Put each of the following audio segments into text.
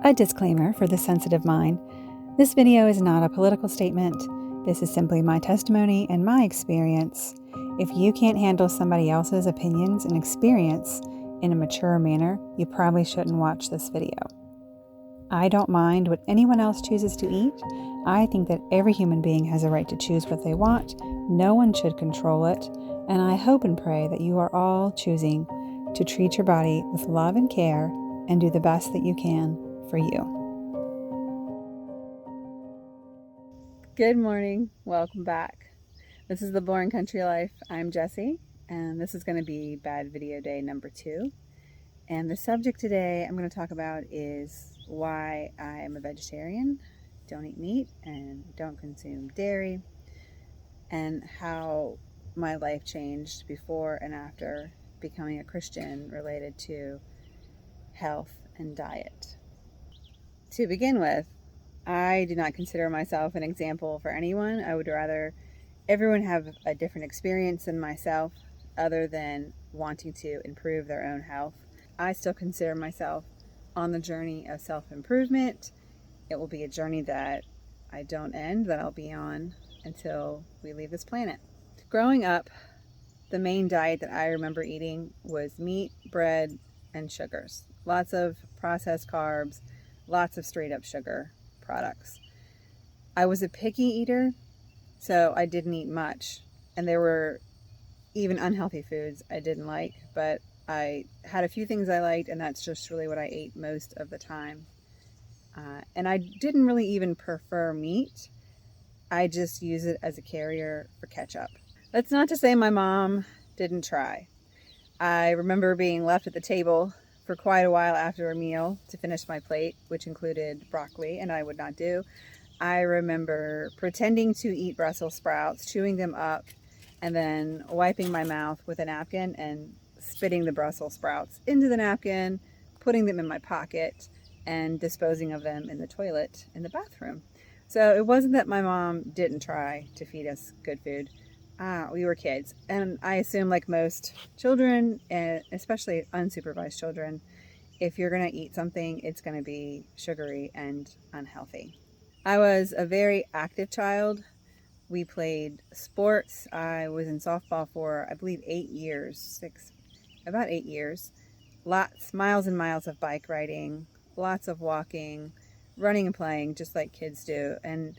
A disclaimer for the sensitive mind. This video is not a political statement. This is simply my testimony and my experience. If you can't handle somebody else's opinions and experience in a mature manner, you probably shouldn't watch this video. I don't mind what anyone else chooses to eat. I think that every human being has a right to choose what they want. No one should control it. And I hope and pray that you are all choosing to treat your body with love and care and do the best that you can for you. Good morning. Welcome back. This is The Boring Country Life. I'm Jessie, and this is going to be bad video day number 2. And the subject today I'm going to talk about is why I am a vegetarian, don't eat meat, and don't consume dairy, and how my life changed before and after becoming a Christian related to health and diet. To begin with, I do not consider myself an example for anyone. I would rather everyone have a different experience than myself, other than wanting to improve their own health. I still consider myself on the journey of self-improvement. It will be a journey that I don't end, that I'll be on until we leave this planet. Growing up, the main diet that I remember eating was meat, bread, and sugars. Lots of processed carbs, lots of straight up sugar products. I was a picky eater, so I didn't eat much. And there were even unhealthy foods I didn't like, but I had a few things I liked, and that's just really what I ate most of the time. And I didn't really even prefer meat. I just use it as a carrier for ketchup. That's not to say my mom didn't try. I remember being left at the table for quite a while after a meal to finish my plate, which included broccoli, and I would not do. I remember pretending to eat Brussels sprouts, chewing them up, and then wiping my mouth with a napkin and spitting the Brussels sprouts into the napkin, putting them in my pocket, and disposing of them in the toilet in the bathroom. So it wasn't that my mom didn't try to feed us good food. We were kids, and I assume, like most children, and especially unsupervised children, if you're going to eat something, it's going to be sugary and unhealthy. I was a very active child. We played sports. I was in softball for, I believe, 8 years, about 8 years. Lots, miles and miles of bike riding, lots of walking, running and playing, just like kids do. And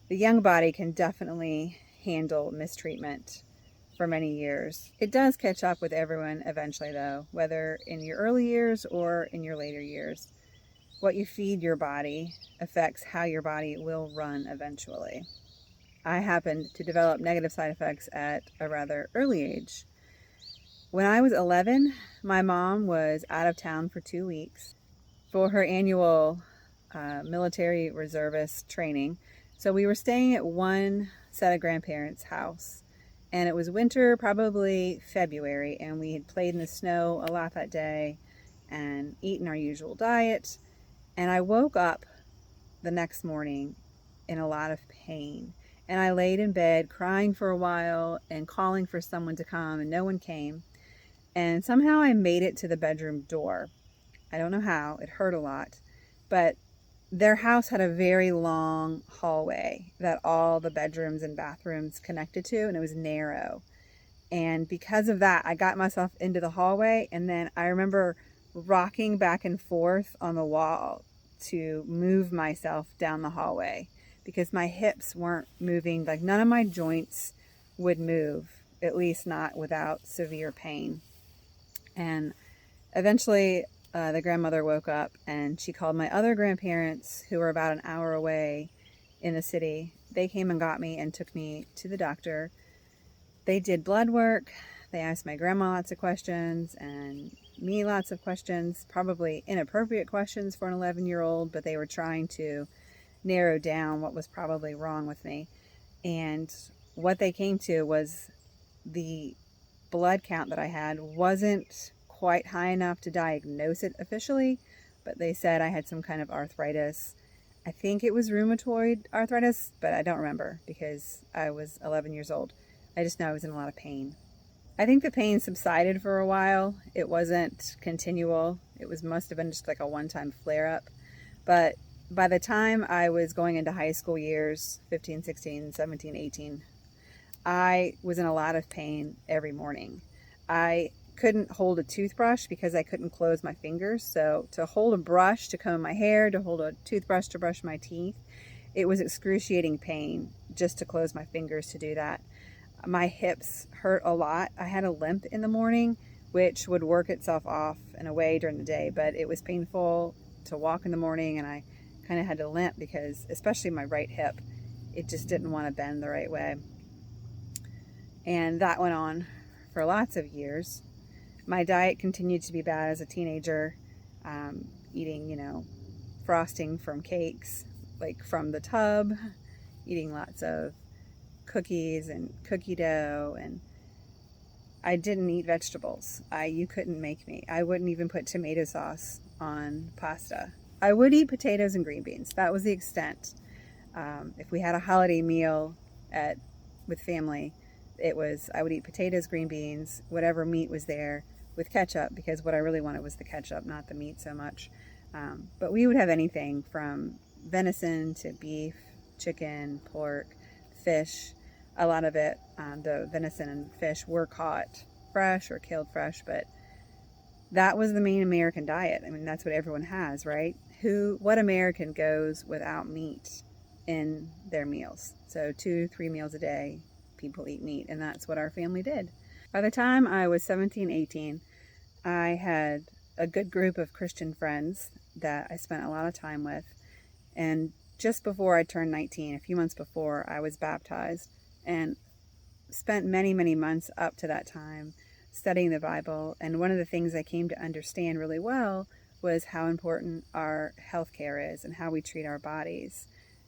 the young body can definitely handle mistreatment for many years. It does catch up with everyone eventually, though, whether in your early years or in your later years. What you feed your body affects how your body will run eventually. I happened to develop negative side effects at a rather early age. When I was 11, my mom was out of town for 2 weeks for her annual military reservist training. So we were staying at one set of grandparents' house, and it was winter, probably February, and we had played in the snow a lot that day and eaten our usual diet. And I woke up the next morning in a lot of pain. And I laid in bed crying for a while and calling for someone to come, and no one came. And somehow I made it to the bedroom door. I don't know how. It hurt a lot. But their house had a very long hallway that all the bedrooms and bathrooms connected to, and it was narrow. And because of that, I got myself into the hallway, and then I remember rocking back and forth on the wall to move myself down the hallway because my hips weren't moving. Like, none of my joints would move, at least not without severe pain. And eventually the grandmother woke up, and she called my other grandparents, who were about an hour away in the city. They came and got me and took me to the doctor. They did blood work. They asked my grandma lots of questions and me lots of questions, probably inappropriate questions for an 11-year-old, but they were trying to narrow down what was probably wrong with me. And what they came to was the blood count that I had wasn't quite high enough to diagnose it officially, but they said I had some kind of arthritis. I think it was rheumatoid arthritis, but I don't remember because I was 11 years old. I just know I was in a lot of pain. I think the pain subsided for a while. It wasn't continual. It must have been just like a one-time flare-up. But by the time I was going into high school years, 15, 16, 17, 18, I was in a lot of pain every morning. I couldn't hold a toothbrush because I couldn't close my fingers. So to hold a brush to comb my hair, to hold a toothbrush to brush my teeth, it was excruciating pain just to close my fingers to do that. My hips hurt a lot. I had a limp in the morning, which would work itself off in a way during the day, but it was painful to walk in the morning, and I kind of had to limp because, especially my right hip, it just didn't want to bend the right way. And that went on for lots of years. My diet continued to be bad as a teenager, eating, frosting from cakes, like from the tub, eating lots of cookies and cookie dough, and I didn't eat vegetables. You couldn't make me. I wouldn't even put tomato sauce on pasta. I would eat potatoes and green beans. That was the extent. If we had a holiday meal with family, I would eat potatoes, green beans, whatever meat was there with ketchup, because what I really wanted was the ketchup, not the meat so much. But we would have anything from venison to beef, chicken, pork, fish. A lot of it, the venison and fish were caught fresh or killed fresh, but that was the main American diet. I mean, that's what everyone has, right? What American goes without meat in their meals? So 2-3 meals a day, people eat meat, and that's what our family did. By the time I was 17, 18, I had a good group of Christian friends that I spent a lot of time with, and just before I turned 19, a few months before, I was baptized and spent many, many months up to that time studying the Bible. And one of the things I came to understand really well was how important our health care is and how we treat our bodies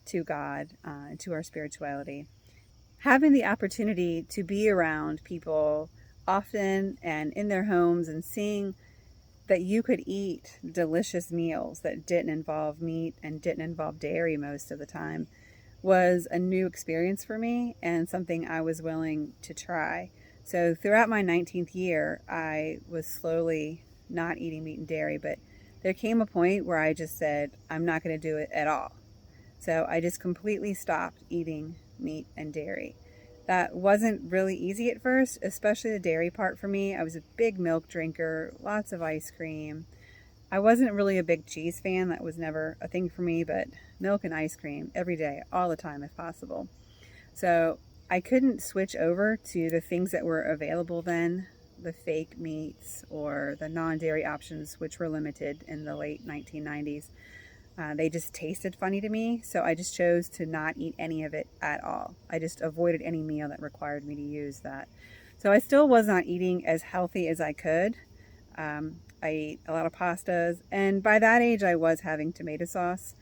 to God and to our spirituality. Having the opportunity to be around people often and in their homes and seeing that you could eat delicious meals that didn't involve meat and didn't involve dairy most of the time was a new experience for me and something I was willing to try. So throughout my 19th year, I was slowly not eating meat and dairy, but there came a point where I just said, I'm not going to do it at all. So I just completely stopped eating meat and dairy. That wasn't really easy at first, especially the dairy part for me. I was a big milk drinker, lots of ice cream. I wasn't really a big cheese fan. That was never a thing for me, but milk and ice cream every day, all the time if possible. So I couldn't switch over to the things that were available then, the fake meats or the non-dairy options, which were limited in the late 1990s. They just tasted funny to me, so I just chose to not eat any of it at all. I just avoided any meal that required me to use that. So I still was not eating as healthy as I could. I ate a lot of pastas, and by that age I was having tomato sauce,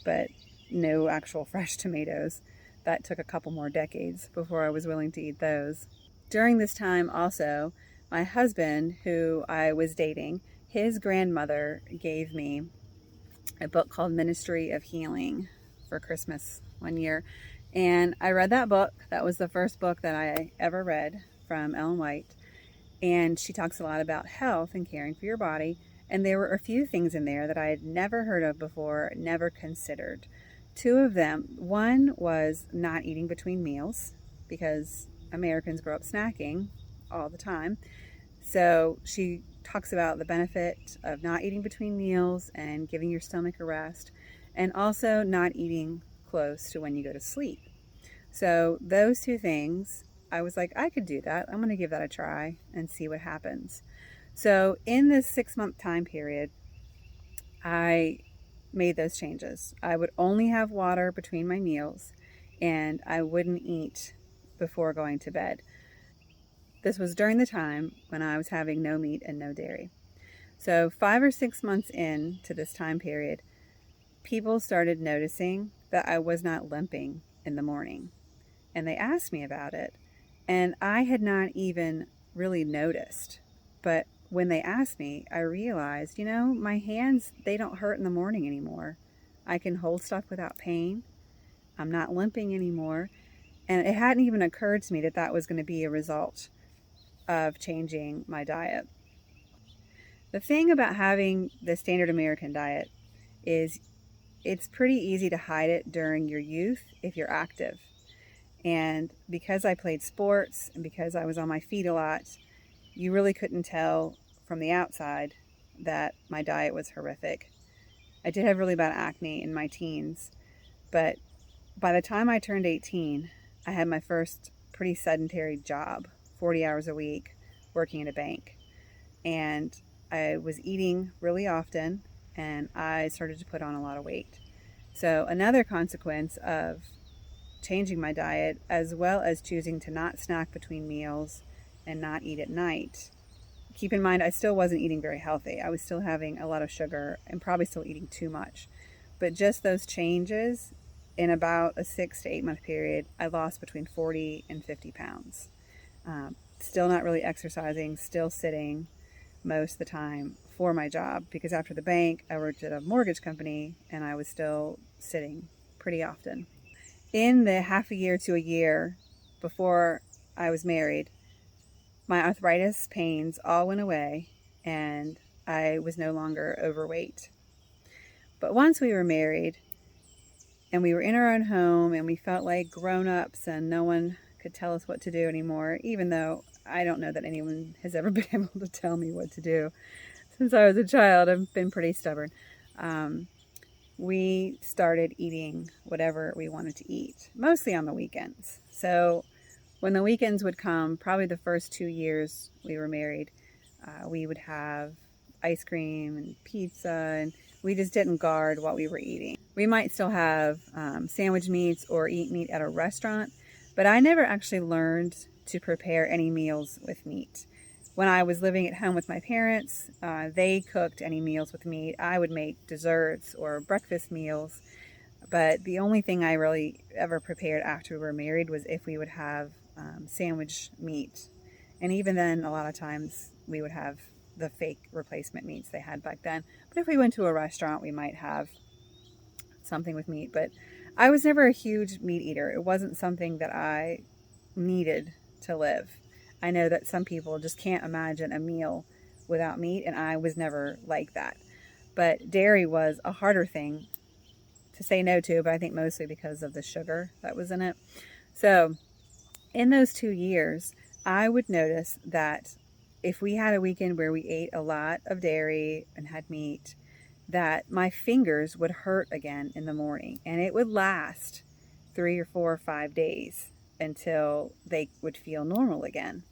but no actual fresh tomatoes. That took a couple more decades before I was willing to eat those. During this time also, my husband, who I was dating, his grandmother gave me a book called Ministry of Healing for Christmas one year. And I read that book. That was the first book that I ever read from Ellen White. And she talks a lot about health and caring for your body. And there were a few things in there that I had never heard of before, never considered. Two of them, one was not eating between meals, because Americans grow up snacking all the time. So she talks about the benefit of not eating between meals and giving your stomach a rest, and also not eating close to when you go to sleep. So those two things, I was like, I could do that. I'm going to give that a try and see what happens. So in this 6-month time period, I made those changes. I would only have water between my meals, and I wouldn't eat before going to bed. This was during the time when I was having no meat and no dairy. So 5 or 6 months into this time period, people started noticing that I was not limping in the morning. And they asked me about it. And I had not even really noticed. But when they asked me, I realized, my hands, they don't hurt in the morning anymore. I can hold stuff without pain. I'm not limping anymore. And it hadn't even occurred to me that that was going to be a result of changing my diet. The thing about having the standard American diet is it's pretty easy to hide it during your youth if you're active. And because I played sports and because I was on my feet a lot, you really couldn't tell from the outside that my diet was horrific. I did have really bad acne in my teens, but by the time I turned 18, I had my first pretty sedentary job, 40 hours a week, working in a bank. And I was eating really often, and I started to put on a lot of weight. So another consequence of changing my diet, as well as choosing to not snack between meals and not eat at night. Keep in mind, I still wasn't eating very healthy. I was still having a lot of sugar and probably still eating too much. But just those changes, in about a 6 to 8 month period, I lost between 40 and 50 pounds. Still not really exercising, still sitting most of the time for my job, because after the bank, I worked at a mortgage company and I was still sitting pretty often. In the half a year to a year before I was married, my arthritis pains all went away and I was no longer overweight. But once we were married and we were in our own home and we felt like grown-ups and no one could tell us what to do anymore, even though I don't know that anyone has ever been able to tell me what to do. Since I was a child, I've been pretty stubborn. We started eating whatever we wanted to eat, mostly on the weekends. So when the weekends would come, probably the first 2 years we were married, we would have ice cream and pizza, and we just didn't guard what we were eating. We might still have sandwich meats or eat meat at a restaurant, but I never actually learned to prepare any meals with meat. When I was living at home with my parents, they cooked any meals with meat. I would make desserts or breakfast meals, but the only thing I really ever prepared after we were married was if we would have sandwich meat. And even then, a lot of times we would have the fake replacement meats they had back then. But if we went to a restaurant, we might have something with meat. But I was never a huge meat eater. It wasn't something that I needed to live. I know that some people just can't imagine a meal without meat, and I was never like that. But dairy was a harder thing to say no to, but I think mostly because of the sugar that was in it. So in those 2 years, I would notice that if we had a weekend where we ate a lot of dairy and had meat, that my fingers would hurt again in the morning, and it would last 3 or 4 or 5 days until they would feel normal again.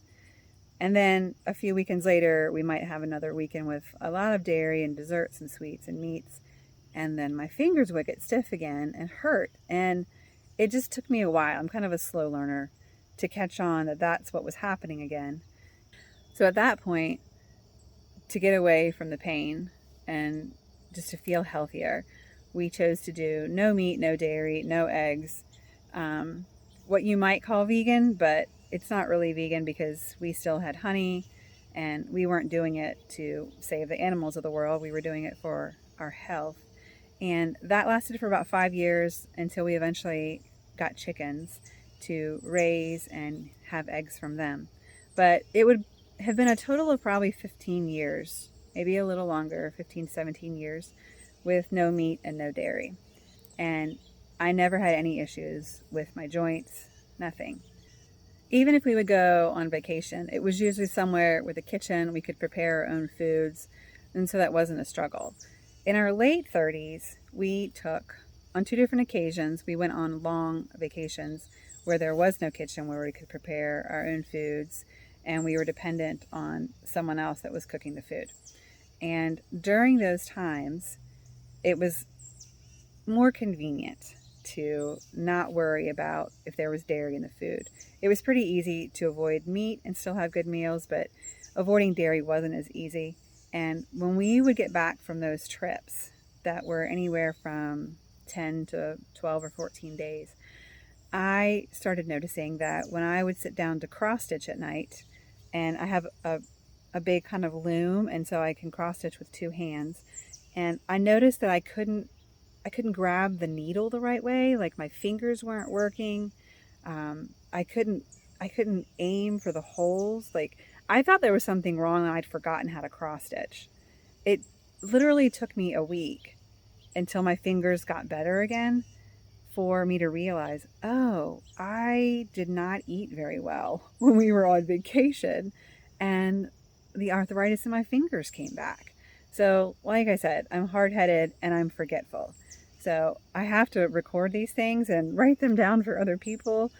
And then a few weekends later, we might have another weekend with a lot of dairy and desserts and sweets and meats, and then my fingers would get stiff again and hurt. And it just took me a while. I'm kind of a slow learner to catch on that that's what was happening again. So at that point, to get away from the pain and just to feel healthier, we chose to do no meat, no dairy, no eggs. What you might call vegan, but it's not really vegan because we still had honey and we weren't doing it to save the animals of the world. We were doing it for our health. And that lasted for about 5 years until we eventually got chickens to raise and have eggs from them. But it would have been a total of probably 15 years, maybe a little longer, 15, 17 years, with no meat and no dairy. And I never had any issues with my joints, nothing. Even if we would go on vacation, it was usually somewhere with a kitchen, we could prepare our own foods, and so that wasn't a struggle. In our late 30s, we took, on 2 different occasions, we went on long vacations where there was no kitchen, where we could prepare our own foods, and we were dependent on someone else that was cooking the food. And during those times, it was more convenient to not worry about if there was dairy in the food. It was pretty easy to avoid meat and still have good meals, but avoiding dairy wasn't as easy. And when we would get back from those trips that were anywhere from 10 to 12 or 14 days, I started noticing that when I would sit down to cross stitch at night, and I have a big kind of loom, and so I can cross stitch with 2 hands, and I noticed that I couldn't grab the needle the right way. Like my fingers weren't working. I couldn't aim for the holes. Like I thought there was something wrong and I'd forgotten how to cross stitch. It literally took me a week until my fingers got better again for me to realize, oh, I did not eat very well when we were on vacation, and the arthritis in my fingers came back. So, like I said, I'm hard-headed and I'm forgetful. So I have to record these things and write them down for other people.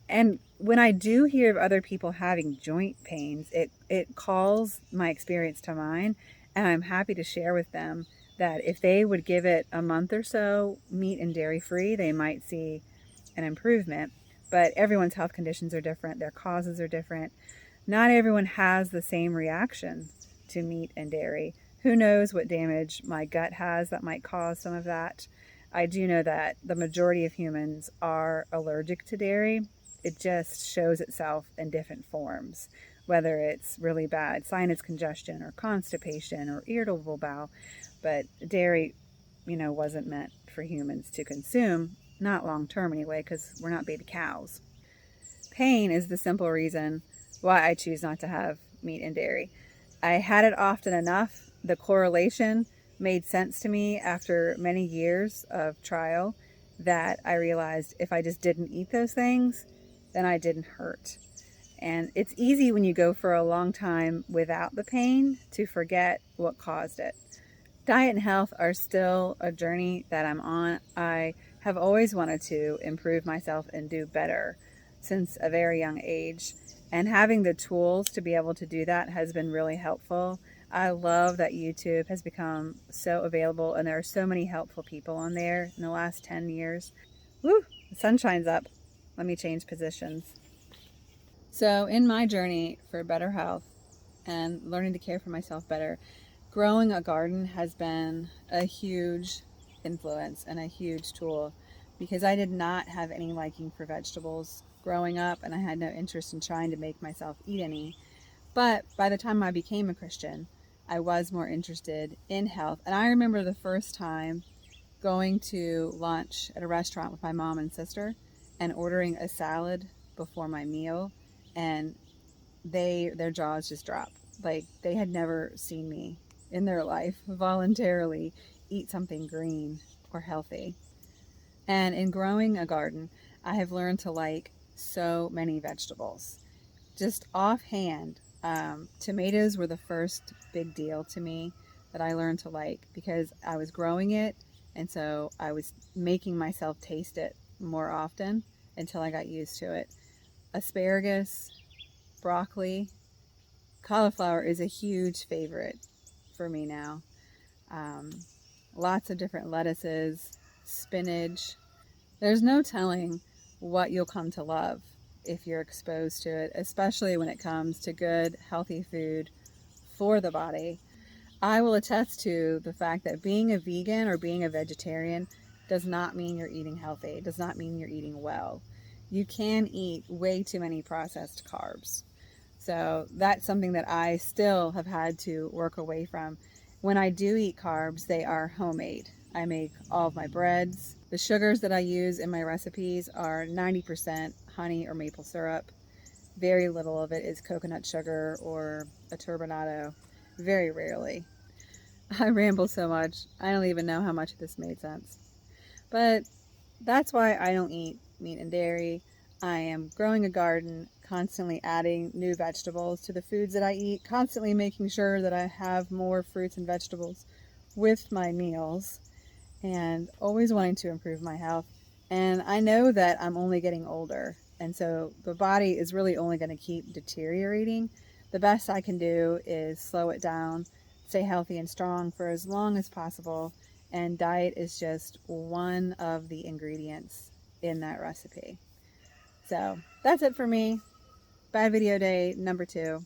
And when I do hear of other people having joint pains, it calls my experience to mind, and I'm happy to share with them that if they would give it a month or so, meat and dairy free, they might see an improvement. But everyone's health conditions are different, their causes are different. Not everyone has the same reaction to meat and dairy. Who knows what damage my gut has that might cause some of that. I do know that the majority of humans are allergic to dairy. It just shows itself in different forms, whether it's really bad sinus congestion or constipation or irritable bowel. But dairy, wasn't meant for humans to consume, not long term anyway, because we're not baby cows. Pain is the simple reason why I choose not to have meat and dairy. I had it often enough. The correlation made sense to me after many years of trial that I realized if I just didn't eat those things, then I didn't hurt. And it's easy when you go for a long time without the pain to forget what caused it. Diet and health are still a journey that I'm on. I have always wanted to improve myself and do better since a very young age. And having the tools to be able to do that has been really helpful. I love that YouTube has become so available, and there are so many helpful people on there in the last 10 years. Woo, the sun shines up. Let me change positions. So in my journey for better health and learning to care for myself better, growing a garden has been a huge influence and a huge tool, because I did not have any liking for vegetables growing up, and I had no interest in trying to make myself eat any. But by the time I became a Christian, I was more interested in health. And I remember the first time going to lunch at a restaurant with my mom and sister and ordering a salad before my meal, and their jaws just dropped. Like, they had never seen me in their life voluntarily eat something green or healthy. And in growing a garden, I have learned to like so many vegetables. Just offhand, tomatoes were the first big deal to me that I learned to like, because I was growing it, and so I was making myself taste it more often until I got used to it. Asparagus, broccoli, cauliflower is a huge favorite for me now. Lots of different lettuces, spinach. There's no telling what you'll come to love if you're exposed to it, especially when it comes to good, healthy food for the body. I will attest to the fact that being a vegan or being a vegetarian does not mean you're eating healthy. It does not mean you're eating well. You can eat way too many processed carbs. So that's something that I still have had to work away from. When I do eat carbs, they are homemade. I make all of my breads. The sugars that I use in my recipes are 90% honey or maple syrup. Very little of it is coconut sugar or a turbinado. Very rarely. I ramble so much, I don't even know how much of this made sense. But that's why I don't eat meat and dairy. I am growing a garden, constantly adding new vegetables to the foods that I eat, constantly making sure that I have more fruits and vegetables with my meals, and always wanting to improve my health. And I know that I'm only getting older, and so the body is really only going to keep deteriorating. The best I can do is slow it down, stay healthy and strong for as long as possible, and diet is just one of the ingredients in that recipe. So that's it for me. Bad video day number 2.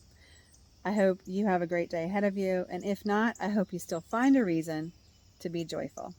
I hope you have a great day ahead of you, and if not, I hope you still find a reason to be joyful.